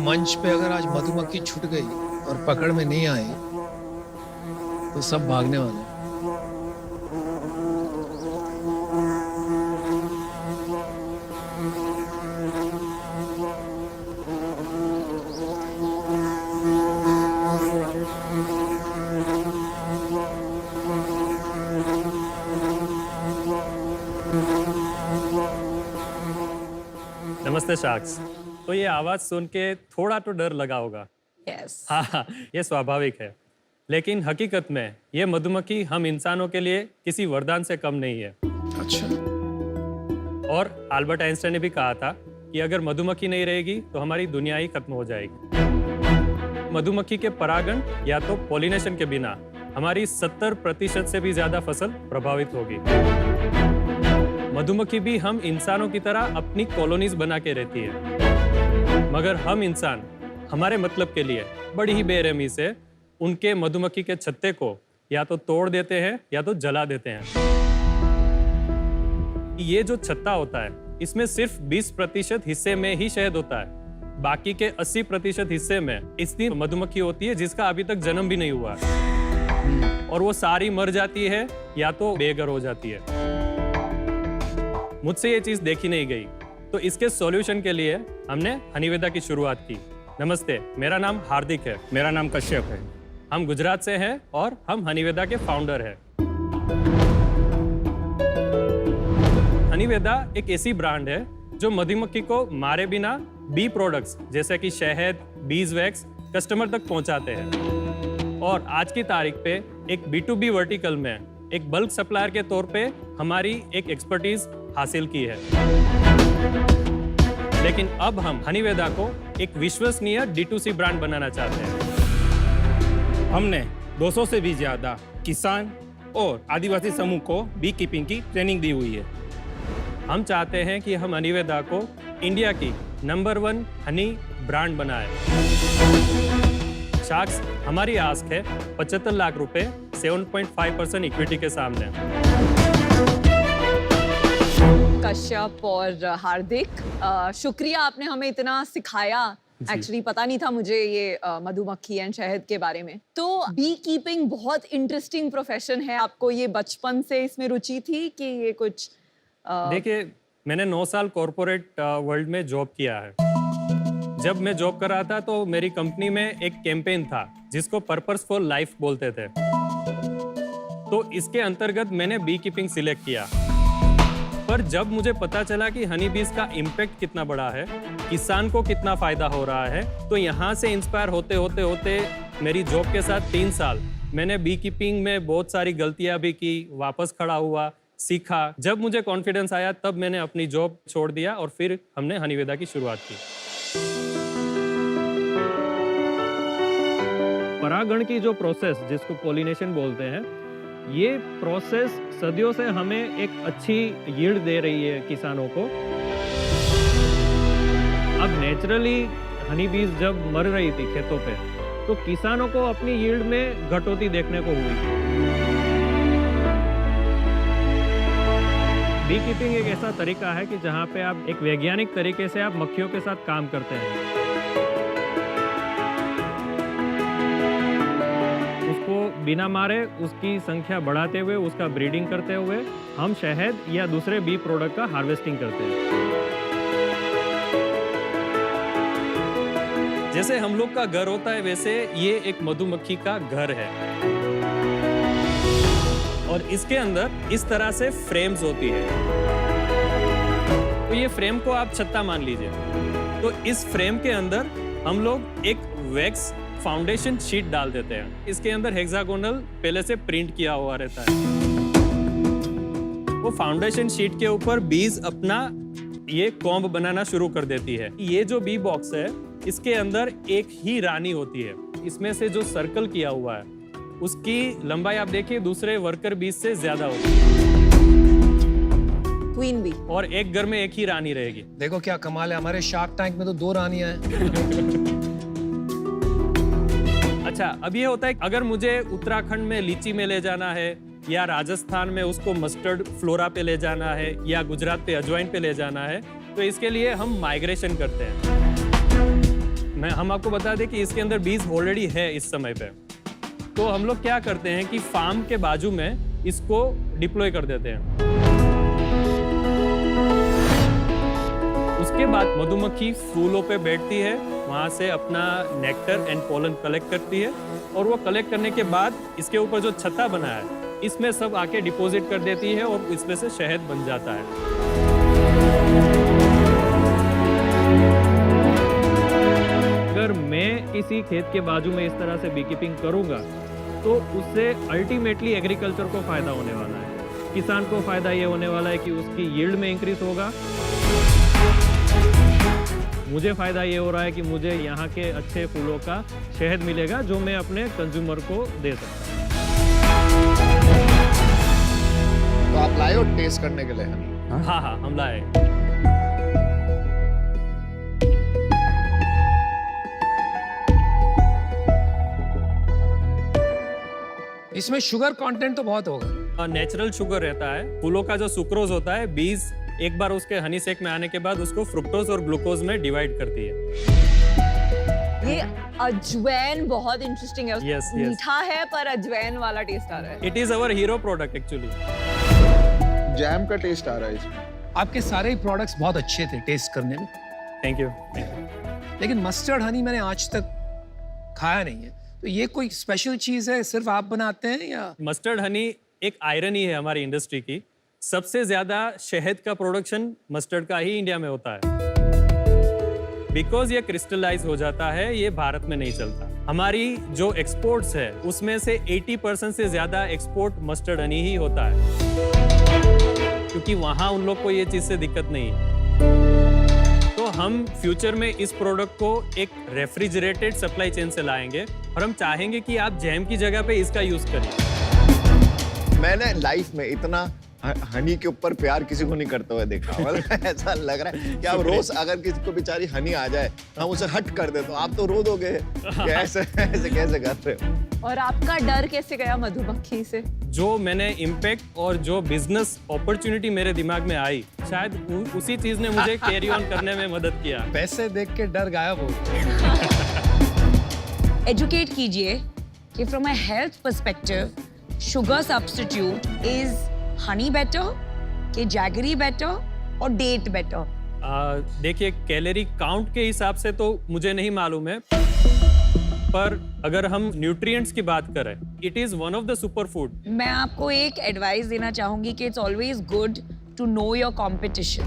मंच पे अगर आज मधुमक्खी छूट गई और पकड़ में नहीं आई तो सब भागने वाले हैं। नमस्ते शार्क्स। तो ये आवाज़ सुन के थोड़ा तो डर लगा होगा। यस हाँ, ये स्वाभाविक है। लेकिन हकीकत में ये मधुमक्खी हम इंसानों के लिए किसी वरदान से कम नहीं है। अच्छा, और अल्बर्ट आइंस्टाइन ने भी कहा था कि अगर मधुमक्खी नहीं रहेगी तो हमारी दुनिया ही खत्म हो जाएगी। मधुमक्खी के परागण या तो पॉलिनेशन के बिना हमारी 70% से भी ज्यादा फसल प्रभावित होगी। मधुमक्खी भी हम इंसानों की तरह अपनी कॉलोनीज बना के रहती है, मगर हम इंसान हमारे मतलब के लिए बड़ी ही बेरहमी से उनके मधुमक्खी के छत्ते को या तो तोड़ देते हैं या तो जला देते हैं। ये जो छत्ता होता है इसमें सिर्फ 20% हिस्से में ही शहद होता है। बाकी के 80% हिस्से में इतनी मधुमक्खी होती है जिसका अभी तक जन्म भी नहीं हुआ है, और वो सारी मर जाती है या तो बेघर हो जाती है। मुझसे ये चीज देखी नहीं गई, तो इसके सॉल्यूशन के लिए हमने हनीवेदा की शुरुआत की। नमस्ते, मेरा नाम हार्दिक है। मेरा नाम कश्यप है। हम गुजरात से हैं और हम हनीवेदा के फाउंडर हैं। हनीवेदा एक ऐसी ब्रांड है जो मधुमक्खी को मारे बिना बी प्रोडक्ट्स जैसे कि शहद, बीज वैक्स कस्टमर तक पहुंचाते हैं। और आज की तारीख पे एक B2B वर्टिकल में एक बल्क सप्लायर के तौर पे हमारी एक एक्सपर्टीज हासिल की है। लेकिन अब हम हनीवेदा को एक विश्वसनीय D2C ब्रांड बनाना चाहते हैं। हमने 200 से भी ज्यादा किसान और आदिवासी समूह को बी कीपिंग की ट्रेनिंग दी हुई है। हम चाहते हैं कि हम हनीवेदा को इंडिया की नंबर 1 हनी ब्रांड बनाए। शार्क्स, हमारी आस्क है 75 लाख रुपए 7.5% इक्विटी के सामने। कश्यप और हार्दिक, शुक्रिया, आपने हमें इतना सिखाया। एक्चुअली पता नहीं था मुझे ये मधुमक्खी एंड शहद के बारे में। तो बी कीपिंग बहुत इंटरेस्टिंग प्रोफेशन है। आपको ये बचपन से इसमें रुचि थी कि ये कुछ देखिए, मैंने 9 साल कॉर्पोरेट वर्ल्ड में जॉब किया है। जब मैं जॉब कर रहा था तो मेरी कंपनी में एक कैंपेन था जिसको पर्पस फॉर लाइफ बोलते थे। तो इसके अंतर्गत मैंने बी कीपिंग सिलेक्ट किया। पर जब मुझे पता चला कि हनी बीज का इम्पैक्ट कितना बड़ा है, किसान को कितना फायदा हो रहा है, तो यहाँ से इंस्पायर होते होते होते मेरी जॉब के साथ 3 साल मैंने बी कीपिंग में बहुत सारी गलतियां भी की, वापस खड़ा हुआ, सीखा। जब मुझे कॉन्फिडेंस आया तब मैंने अपनी जॉब छोड़ दिया और फिर हमने हनीवेदा की शुरुआत की। परागण की जो प्रोसेस जिसको पॉलिनेशन बोलते हैं, ये प्रोसेस सदियों से हमें एक अच्छी यील्ड दे रही है किसानों को। अब नेचुरली हनी बीज जब मर रही थी खेतों पे, तो किसानों को अपनी यील्ड में घटोती देखने को हुई। बी कीपिंग एक ऐसा तरीका है कि जहाँ पे आप एक वैज्ञानिक तरीके से आप मक्खियों के साथ काम करते हैं। उसको बिना मारे उसकी संख्या बढ़ाते हुए, उसका ब्रीडिंग करते हुए हम शहद या दूसरे बी प्रोडक्ट का हार्वेस्टिंग करते हैं। जैसे हम लोग का घर होता है वैसे ये एक मधुमक्खी का घर है, और इसके अंदर इस तरह से फ्रेम्स होती है। तो ये फ्रेम को आप छत्ता मान लीजिए। तो इस फ्रेम के अंदर हम लोग एक वैक्स फाउंडेशन शीट डाल देते हैं। इसके अंदर हेक्सागोनल पहले से प्रिंट किया हुआ रहता है। वो फाउंडेशन शीट के ऊपर बीज अपना ये कॉम्ब बनाना शुरू कर देती है। ये जो बी बॉक्स है, इसके अंदर एक ही रानी होती है। इसमें से जो सर्कल किया हुआ है उसकी लंबाई आप देखिए दूसरे वर्कर बीज से ज्यादा होगी। Queen bee. और एक घर में एक ही रानी रहेगी। देखो क्या कमाल है, हमारे शार्क टैंक में तो 2 रानियां हैं। अच्छा, अब ये होता है अगर मुझे उत्तराखंड में लीची में ले जाना है, या राजस्थान में उसको मस्टर्ड फ्लोरा पे ले जाना है, या गुजरात पे अजवाइन पे ले जाना है, तो इसके लिए हम माइग्रेशन करते हैं। हम आपको बता दें कि इसके अंदर बीज ऑलरेडी है इस समय पे। तो हम लोग क्या करते हैं कि फार्म के बाजू में इसको डिप्लॉय कर देते हैं। उसके बाद मधुमक्खी फूलों पे बैठती है, वहाँ से अपना नेक्टर एंड पोलन कलेक्ट करती है और वो कलेक्ट करने के बाद इसके ऊपर जो छत्ता बना है इसमें सब आके डिपॉजिट कर देती है और इसमें से शहद बन जाता है। अगर मैं किसी खेत के बाजू में इस तरह से बी कीपिंग करूंगा तो उससे अल्टीमेटली एग्रीकल्चर को फायदा होने वाला है। किसान को फायदा ये होने वाला है कि उसकी यील्ड में इंक्रीज होगा। मुझे फायदा ये हो रहा है कि मुझे यहाँ के अच्छे फूलों का शहद मिलेगा जो मैं अपने कंज्यूमर को दे सकता हूँ। तो आप लाए हो टेस्ट करने के लिए हनी? हाँ हाँ, हम लाए। इसमें शुगर कंटेंट तो बहुत होगा। नेचुरल शुगर रहता है। फूलों का जो सुक्रोज होता है, बीज एक बार उसके हनी सेक में आने के बाद उसको फ्रुक्टोज और ग्लूकोज में डिवाइड करती है। ये अजवैन बहुत इंटरेस्टिंग है। Yes, yes. मीठा है पर अजवैन वाला टेस्ट आ रहा है। It is our hero product actually. Jam का टेस्ट आ रहा है इसमें। आपके सारे ही प्रोडक्ट्स बहुत अच्छे थे टेस्ट करने में, थैंक यू। लेकिन मस्टर्ड हनी मैंने आज तक खाया नहीं है। तो ये कोई स्पेशल चीज है, सिर्फ आप बनाते हैं या? मस्टर्ड हनी एक आयरन ही है हमारी इंडस्ट्री की। सबसे ज्यादा शहद का प्रोडक्शन मस्टर्ड का ही इंडिया में होता है। बिकॉज ये क्रिस्टलाइज हो जाता है, ये भारत में नहीं चलता। हमारी जो एक्सपोर्ट्स है उसमें से 80% से ज्यादा एक्सपोर्ट मस्टर्ड हनी ही होता है, क्योंकि वहां उन लोग को ये चीज से दिक्कत नहीं है। तो हम फ्यूचर में इस प्रोडक्ट को एक रेफ्रिजरेटेड सप्लाई चेन से लाएंगे और हम चाहेंगे कि आप जैम की जगह पे इसका यूज करिए। मैंने लाइफ में इतना हनी के ऊपर प्यार किसी को नहीं करते हुए देखा। मतलब ऐसा लग रहा है कि आप रोज अगर किसी को बेचारी हनी आ जाए हम उसे हट कर दे तो आप तो रो दोगे कि ऐसे कैसे कर रहे हो। और आपका डर कैसे गया मधुमक्खी से? जो मैंने इम्पैक्ट और जो बिजनेस अपॉर्चुनिटी मेरे दिमाग में आई, शायद उसी चीज ने मुझे कैरी ऑन करने में मदद किया। पैसे देख के डर गायब हो। एजुकेट कीजिए कि from a health perspective sugar substitute is Honey better कि जैगरी बेटर और डेट बेटर? देखिए, कैलोरी काउंट के हिसाब से तो मुझे नहीं मालूम है, पर अगर हम न्यूट्रिएंट्स की बात करें, it is one of the super food. मैं आपको एक एडवाइस देना चाहूंगी कि it's always good to know your competition.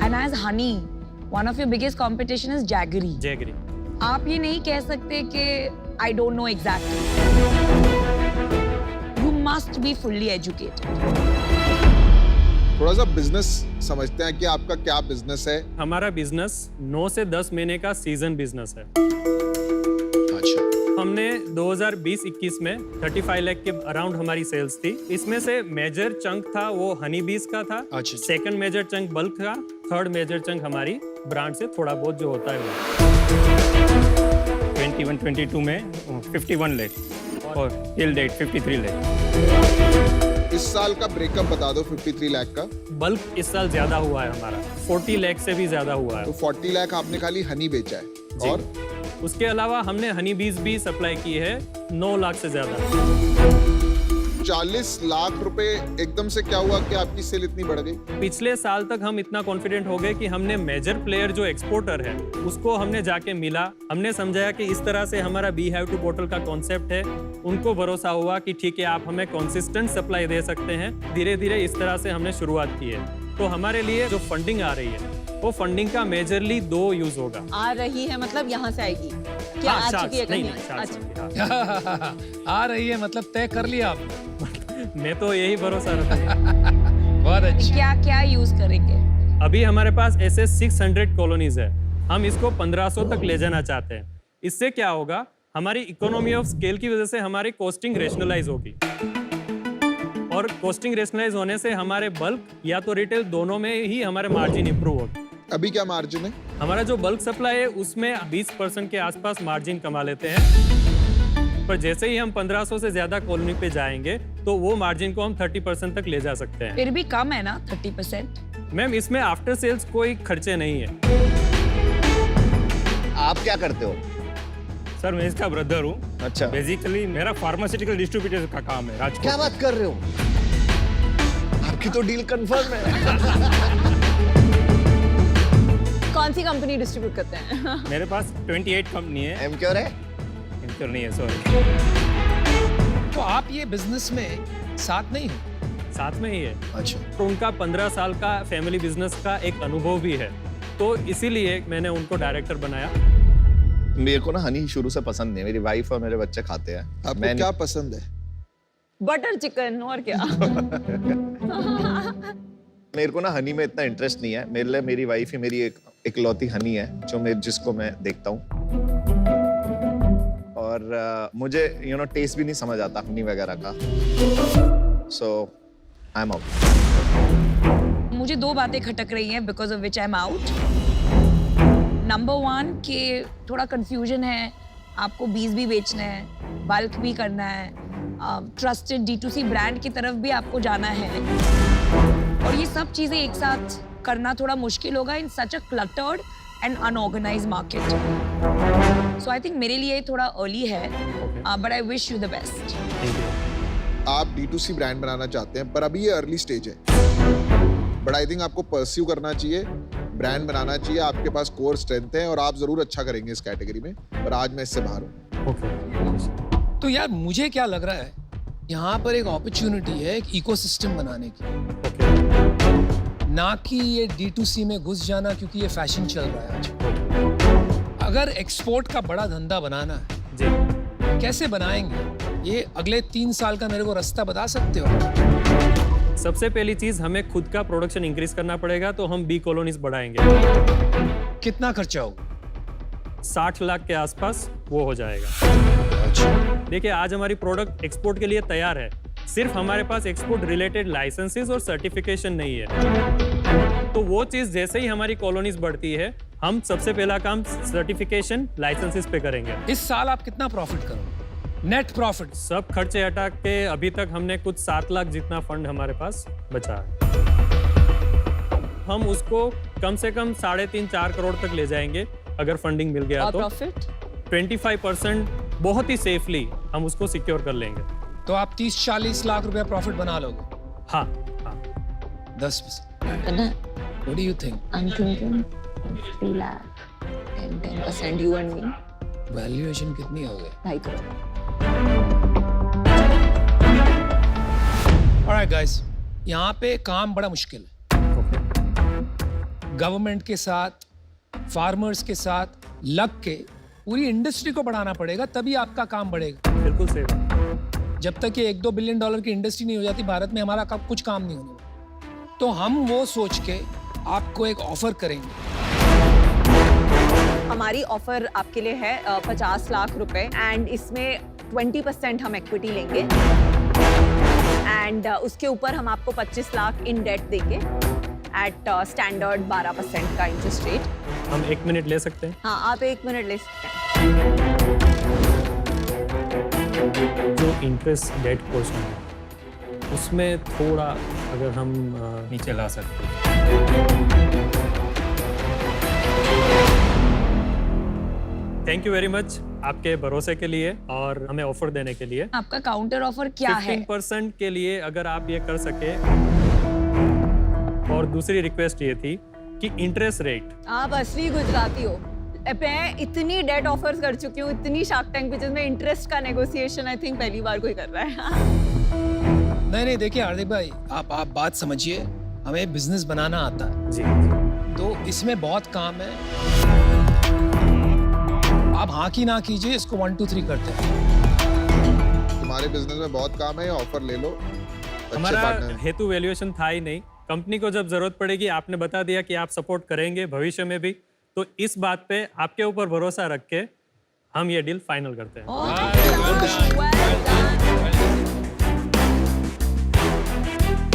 And as honey, one of your biggest competition is jaggery. Jaggery. आप ये नहीं कह सकते कि I don't know exactly. You must be fully educated. थोड़ा सा बिजनेस समझते हैं कि आपका क्या बिजनेस है। हमारा बिजनेस 9 से 10 महीने का सीजन बिजनेस है। अच्छा। हमने 2020-21 में 35 लाख के अराउंड हमारी सेल्स थी। इसमें से मेजर चंक था वो हनी बीज का था। अच्छा। सेकंड मेजर चंक बल्क का, थर्ड मेजर चंक हमारी ब्रांड से थोड़ा बहुत जो होता है वो। 21-22 में 51 लाख और टिल डेट 53 लाख। इस साल का ब्रेकअप बता दो 53 लाख का। बल्क इस साल ज्यादा हुआ है हमारा, 40 लाख से भी ज्यादा हुआ है। तो 40 लाख आपने खाली हनी बेचा है। जी। और उसके अलावा हमने हनी बीज भी सप्लाई की है 9 लाख से ज्यादा। 40 लाख रुपए एकदम से क्या हुआ कि आपकी सेल इतनी बढ़ गई? पिछले साल तक हम इतना कॉन्फिडेंट हो गए कि हमने मेजर प्लेयर जो एक्सपोर्टर है उसको हमने जाके मिला, हमने समझाया कि इस तरह से हमारा बी हैव टू बोटल का कॉन्सेप्ट है। उनको भरोसा हुआ कि ठीक है, आप हमें कंसिस्टेंट सप्लाई दे सकते हैं। धीरे धीरे इस तरह से हमने शुरुआत की है। तो हमारे लिए जो फंडिंग आ रही है वो फंडिंग का मेजरली 2 यूज होगा। आ रही है मतलब यहाँ से आएगी क्या? हाँ, आ शार्क्स, चुकी है नहीं, कहीं? नहीं, शार्क्स, अच्छा। हाँ। आ रही है मतलब तय कर लिया आपने। मैं तो यही भरोसा रखता हूँ। बहुत अच्छी। क्या क्या यूज करेंगे? अभी हमारे पास ऐसे 600 कॉलोनीज है। हम इसको 1500 तक ले जाना चाहते हैं। इससे क्या होगा, हमारी इकोनॉमी ऑफ स्केल की वजह से हमारी कॉस्टिंग रेशनलाइज होगी, और कॉस्टिंग रेशनलाइज होने से हमारे बल्क या तो रिटेल दोनों में ही हमारे मार्जिन इंप्रूव होगी। अभी क्या मार्जिन है? हमारा जो बल्क सप्लाई है उसमें 20% के आसपास मार्जिन कमा लेते हैं, पर जैसे ही हम 1500 से ज्यादा कॉलोनी पे जाएंगे तो वो मार्जिन को हम 30% तक ले जा सकते हैं। फिर भी कम है ना 30%? मैम, इसमें आफ्टर सेल्स कोई खर्चे नहीं है। आप क्या करते हो? सर मैं इसका ब्रदर हूँ। अच्छा, बेसिकली मेरा फार्मास्यूटिकल डिस्ट्रीब्यूटर का काम है राजकोट क्या में। बात कर रहे हो? आपकी तो डील कंफर्म है। कौन सी कंपनी डिस्ट्रीब्यूट करते हैं? मेरे पास 28 कंपनी है। एम क्यों रे? इनक्योर नहीं है, सॉरी। तो आप ये बिजनेस में साथ नहीं हो? साथ में ही है। अच्छा, तो उनका 15 साल का फैमिली बिजनेस का एक अनुभव भी है, तो इसीलिए मैंने उनको डायरेक्टर बनाया। मेरे को ना हनी शुरू से पसंद नहीं है। मेरी वाइफ और मेरे बच्चे खाते हैं। आपको क्या पसंद है? बटर चिकन और क्या? मेरे को ना हनी में इतना इंटरेस्ट नहीं है। मेरे लिए मेरी वाइफ ही मेरी एक इकलौती हनी है जो जिसको मैं देखता हूँ। और मुझे टेस्ट भी नहीं समझ आता हनी वगैरह का। सो आई एम आउट। मुझे दो बातें खटक रही हैं because of which I am out. Number 1 कि थोड़ा कंफ्यूजन है, आपको बीज भी बेचना है, बल्क भी करना है, ट्रस्टेड D2C ब्रांड की तरफ भी आपको जाना है, और ये सब चीजें एक साथ करना थोड़ा मुश्किल होगा in such a cluttered and unorganised market. So I think मेरे लिए थोड़ा अर्ली है, but I wish you the best. आप D2C ब्रांड बनाना चाहते हैं पर अभी ये अर्ली स्टेज है, बट आई थिंक आपको परस्यू करना चाहिए, ब्रांड बनाना चाहिए। आपके पास कोर स्ट्रेंथ है और आप जरूर अच्छा करेंगे इस कैटेगरी में, पर आज मैं इससे बाहर हूँ। तो यार मुझे क्या लग रहा है, यहाँ पर एक अपॉर्चुनिटी है एक इकोसिस्टम बनाने की, ना कि ये D2C में घुस जाना, क्योंकि ये फैशन चल रहा है आज। अगर एक्सपोर्ट का बड़ा धंधा बनाना है, जी, कैसे बनाएंगे? ये अगले 3 साल का मेरे को रास्ता बता सकते हो? सबसे पहली चीज हमें खुद का प्रोडक्शन इंक्रीज करना पड़ेगा, तो हम बी कॉलोनीज बढ़ाएंगे। कितना खर्चा होगा? 60 लाख के आसपास वो हो जाएगा। अच्छा, देखिए, आज हमारी प्रोडक्ट एक्सपोर्ट के लिए तैयार है, सिर्फ हमारे पास एक्सपोर्ट रिलेटेड लाइसेंसेस और सर्टिफिकेशन नहीं है। तो वो चीज जैसे ही हमारी कॉलोनीज बढ़ती है, हम सबसे पहला काम सर्टिफिकेशन लाइसेंसेस पे करेंगे। इस साल आप कितना प्रॉफिट करोगे? नेट प्रॉफिट सब खर्चे हटा के अभी तक हमने कुछ 7 लाख जितना फंड हमारे पास बचा है। हम उसको कम से कम 3.5-4 करोड़ तक ले जाएंगे अगर फंडिंग मिल गया और तो। प्रॉफिट 25% बहुत ही सेफली हम उसको सिक्योर कर लेंगे। तो आप 30-40 लाख रुपया प्रॉफिट बना लोगे। हाँ हाँ। 10%। What do you think? I'm thinking 3 lakh and 10% you and me, valuation कितनी हो गई? 2.5 करोड़। Alright guys, यहाँ पे काम बड़ा मुश्किल है। गवर्नमेंट के साथ, फार्मर्स के साथ लग के पूरी इंडस्ट्री को बढ़ाना पड़ेगा, तभी आपका काम बढ़ेगा। बिल्कुल सेफ। जब तक ये $1-2 बिलियन की इंडस्ट्री नहीं हो जाती भारत में, हमारा कुछ काम नहीं होने वाला। तो हम वो सोच के आपको एक ऑफर करेंगे। हमारी ऑफर आपके लिए है 50 लाख रुपए, एंड इसमें 20% हम इक्विटी लेंगे, एंड उसके ऊपर हम आपको 25 लाख इन डेट देंगे एट स्टैंडर्ड 12% का इंटरेस्ट रेट। हम 1 मिनट ले सकते हैं? हाँ, आप 1 मिनट ले सकते हैं। जो इंटरेस्ट डेट पोर्शन है उसमें थोड़ा अगर हम नीचे ला सकते हैं। थैंक यू वेरी मच आपके भरोसे के लिए और हमें ऑफर देने के लिए। आपका काउंटर ऑफर क्या है? 15% के लिए अगर आप ये कर सके, और दूसरी रिक्वेस्ट ये थी कि इंटरेस्ट रेट। आप असली गुजराती हो। मैं इतनी डेट ऑफर्स कर चुकी हूँ, इतनी शार्क टैंक पिक्चर्स में, इंटरेस्ट का नेगोशिएशन आई थिंक पहली बार कोई कर रहा है। नहीं देखिए हार्दिक भाई, आप बात समझिए, हमें बिजनेस बनाना आता है जी। तो इसमें बहुत काम है। आप हाँ की ना कीजिए, इसको 1 2 3 करते हैं। तुम्हारे बिजनेस में बहुत काम है, ऑफर ले लो। अच्छे हमारा पार्टनर हेतु वैल्यूएशन था ही नहीं। कंपनी को जब जरूरत पड़ेगी, आपने बता दिया कि आप सपोर्ट करेंगे भविष्य में भी, तो इस बात पे आपके ऊपर भरोसा रख के हम ये डील फाइनल करते हैं।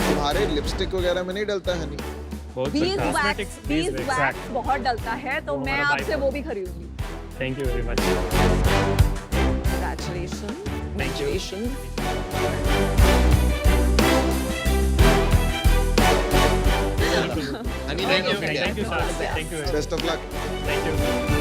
तुम्हारे लिपस्टिक वगैरह में नहीं डलता है हनी? बहुत बीज cosmetics, वैक्स बहुत डलता है, तो वो मैं हमारा आपसे byproduct। वो भी खरीदूंगी। Thank you very much. Congratulations. Congratulations. Honey thank you sir, thank you. Best of luck. Thank you.